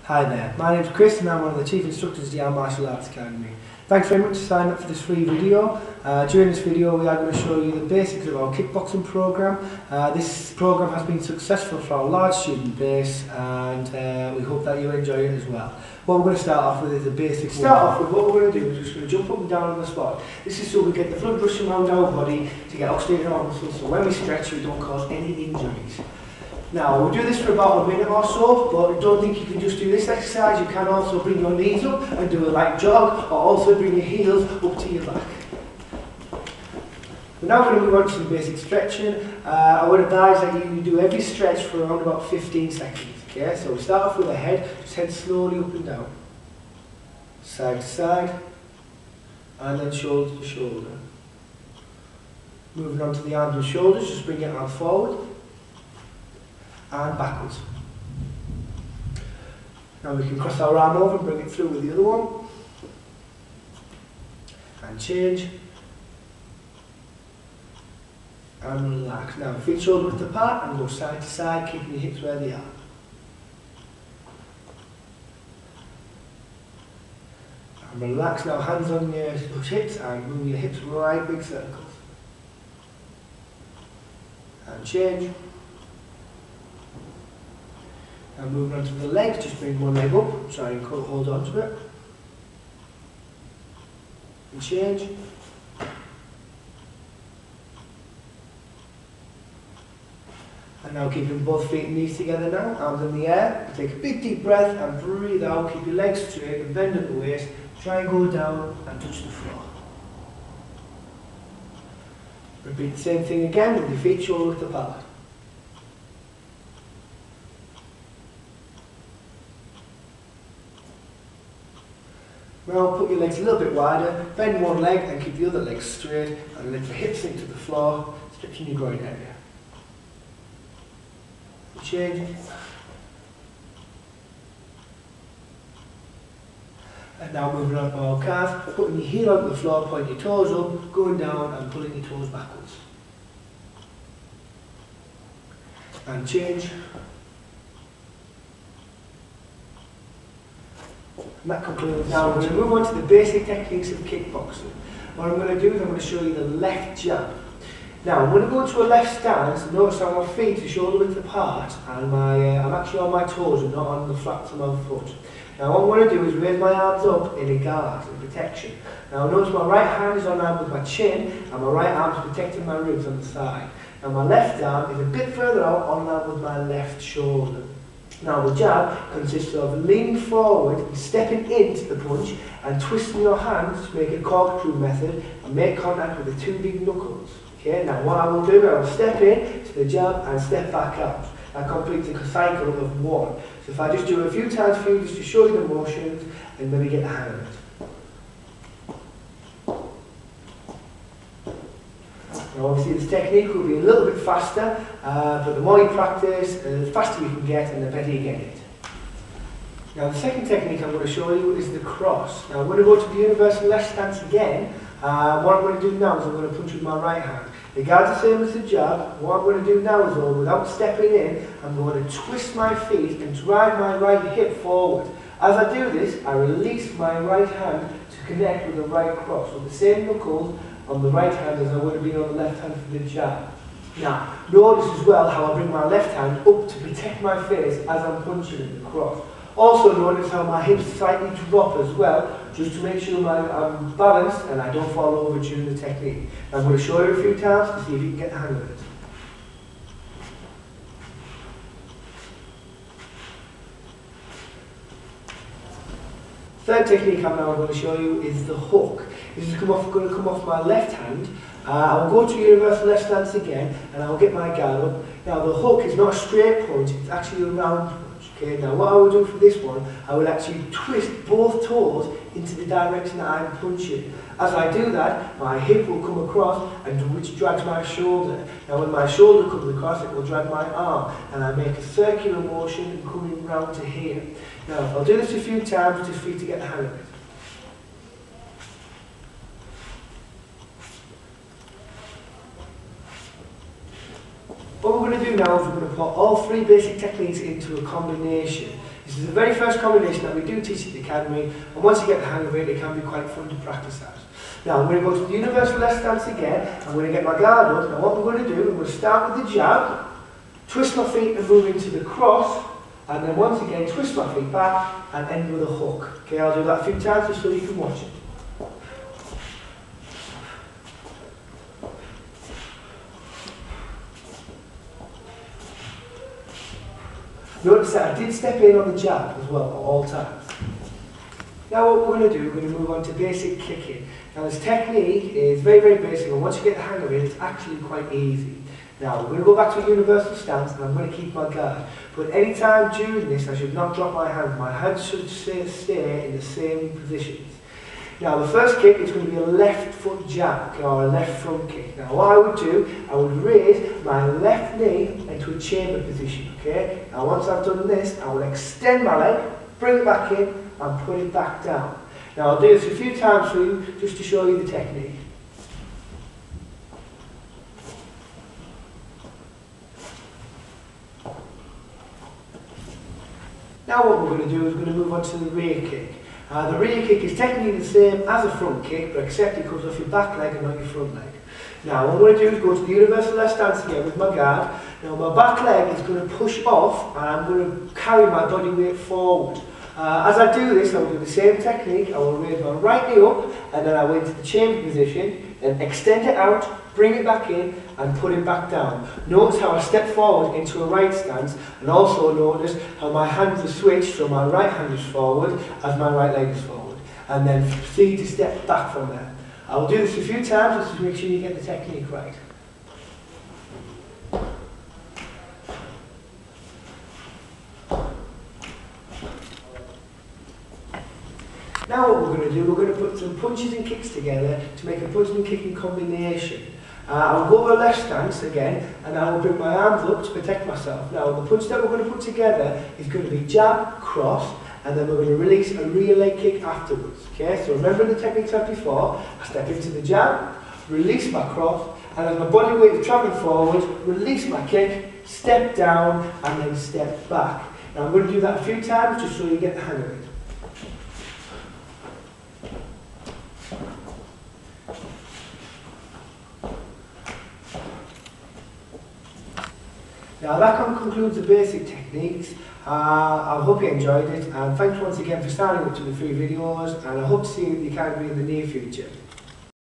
Hi there, my name is Chris and I'm one of the Chief Instructors at the Martial Arts Academy. Thanks very much for signing up for this free video. During this video we are going to show you the basics of our kickboxing program. This program has been successful for our large student base and we hope that you enjoy it as well. What we're going to start off with is the basics. What we're going to do is just going to jump up and down on the spot. This is so we get the blood rushing around our body to get oxygen our muscles, so when we stretch we don't cause any injuries. Now, we'll do this for about a minute or so, but I don't think you can just do this exercise. You can also bring your knees up and do a light jog, or also bring your heels up to your back. We're now going to move on to some basic stretching. I would advise that you do every stretch for around about 15 seconds. Okay, so we start off with the head, just head slowly up and down, side to side, and then shoulder to shoulder. Moving on to the arms and shoulders, just bring your arms forward and backwards. Now we can cross our arm over and bring it through with the other one. And change. And relax. Now feet shoulder width apart and go side to side, keeping your hips where they are. And relax now, hands on your hips and move your hips right big circles. And change. And moving on to the legs, just bring one leg up, try and hold on to it. And change. And now keeping both feet and knees together now, arms in the air. Take a big deep breath and breathe out, keep your legs straight and bend at the waist. Try and go down and touch the floor. Repeat the same thing again with your feet shoulder width apart. Now put your legs a little bit wider, bend one leg and keep the other leg straight and lift the hips into the floor, stretching your groin area. Change. And now moving on to our calf, putting your heel onto the floor, point your toes up, going down and pulling your toes backwards. And change. And that concludes. Now we're going to move on to the basic techniques of kickboxing. What I'm going to do is I'm going to show you the left jab. Now I'm going to go into a left stance. Notice how my feet are shoulder width apart and I'm actually on my toes and not on the flats of my foot. Now what I'm going to do is raise my arms up in a guard, in protection. Now notice my right hand is on line with my chin and my right arm is protecting my ribs on the side. Now my left arm is a bit further out on line with my left shoulder. Now the jab consists of leaning forward and stepping into the punch and twisting your hands to make a corkscrew method and make contact with the two big knuckles. Okay, now what I will do, I will step in to the jab and step back out. That completes a cycle of one. So if I just do it a few times for you, just to show you the motions and maybe get the hang of it. Now obviously this technique will be a little bit faster, but the more you practice, the faster you can get and the better you get it. Now the second technique I'm going to show you is the cross. Now I'm going to go to the universal left stance again. What I'm going to do now is I'm going to punch with my right hand. The guard's the same as the jab. What I'm going to do now is, though, without stepping in, I'm going to twist my feet and drive my right hip forward. As I do this, I release my right hand to connect with the right cross, with the same knuckles on the right hand as I would have been on the left hand for the jab. Now, notice as well how I bring my left hand up to protect my face as I'm punching in the cross. Also notice how my hips slightly drop as well, just to make sure I'm balanced and I don't fall over during the technique. I'm going to show you a few times to see if you can get the hang of it. Third technique I'm now going to show you is the hook. This is going to come off my left hand. I'll go to universal left stance again and I'll get my guard up. Now the hook is not a straight punch, it's actually a round punch. Okay, now what I will do for this one, I will actually twist both toes into the direction that I'm punching. As I do that, my hip will come across and which drags my shoulder. Now when my shoulder comes across, it will drag my arm and I make a circular motion coming round to here. Now I'll do this a few times just for you to get the hang of it. What we're going to do now is we're going to put all three basic techniques into a combination. This is the very first combination that we do teach at the academy, and once you get the hang of it, it can be quite fun to practice at. Now I'm going to go to the universal left stance again. I'm going to get my guard up. Now what I'm going to do, I'm going to start with the jab, twist my feet and move into the cross, and then once again twist my feet back and end with a hook. Okay, I'll do that a few times just so you can watch it. Notice that I did step in on the jab as well at all times. Now what we're going to do, we're going to move on to basic kicking. Now this technique is very, very basic, and once you get the hang of it, it's actually quite easy. Now we're going to go back to a universal stance, and I'm going to keep my guard. But any time during this, I should not drop my hand. My hands should stay in the same positions. Now the first kick is going to be a left foot jab, or a left front kick. Now what I would do, I would raise my left knee into a chamber position, okay? Now once I've done this, I will extend my leg, bring it back in, and put it back down. Now I'll do this a few times for you, just to show you the technique. Now what we're going to do is we're going to move on to the rear kick. The rear kick is technically the same as a front kick, but except it comes off your back leg and not your front leg. Now what I'm going to do is go to the universal left stance again with my guard. Now my back leg is going to push off, and I'm going to carry my body weight forward. As I do this, I will do the same technique. I will raise my right knee up, and then I go into the chamber position, then extend it out, bring it back in, and put it back down. Notice how I step forward into a right stance, and also notice how my hands are switched, so my right hand is forward as my right leg is forward. And then proceed to step back from there. I will do this a few times just to make sure you get the technique right. Now what we're going to do, we're going to put some punches and kicks together to make a punching and kicking combination. I'll go over left stance again, and I will bring my arms up to protect myself. Now the punch that we're going to put together is going to be jab, cross, and then we're going to release a rear leg kick afterwards. Okay, so remember the techniques I had before. I step into the jab, release my cross, and as my body weight is travelling forward, release my kick, step down, and then step back. Now I'm going to do that a few times just so you get the hang of it. Now that concludes the basic techniques. I hope you enjoyed it, and thanks once again for signing up to the free videos, and I hope to see you at the academy in the near future.